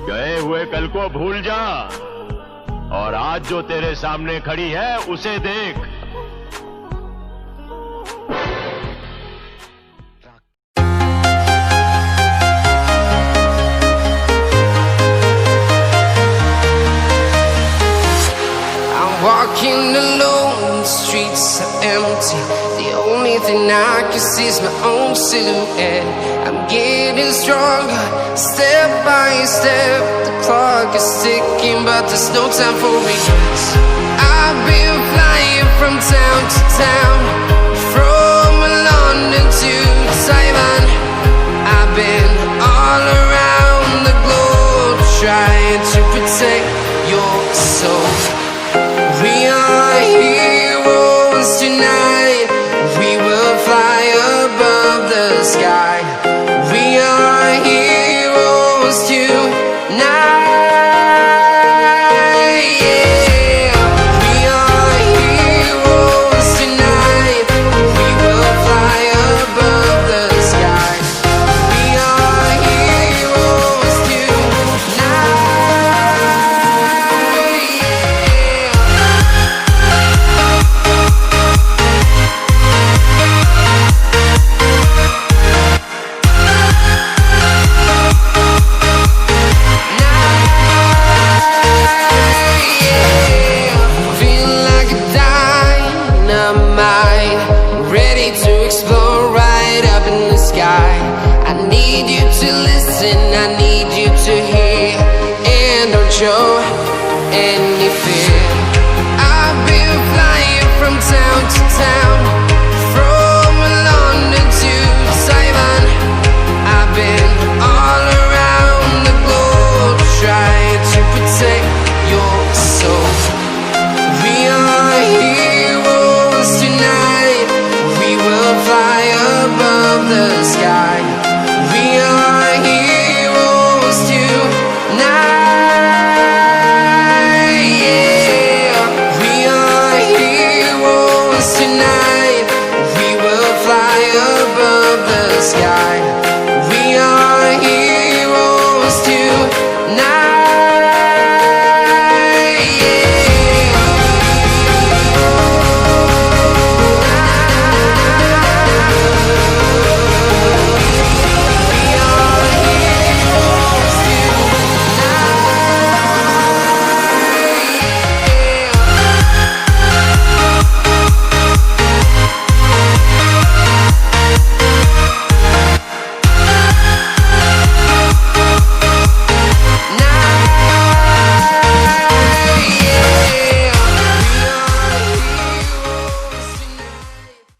गए हुए कल को भूल जा और आज जो तेरे सामने खड़ी है उसे देख। Walking alone, the streets are empty. The only thing I can see is my own silhouette. I'm getting stronger, step by step. The clock is ticking, but there's no time for regrets. I've been flying from town to town, from London to Taiwan. I've been all around the globe, trying to protect your soul. We are heroes tonight. We will fly above the sky. We are heroes tonight. Yeah. We are heroes tonight. We will fly above the sky. We are heroes tonight. I need you to listen, I need you to hear, and don't show any fear. I've been flying from town to town.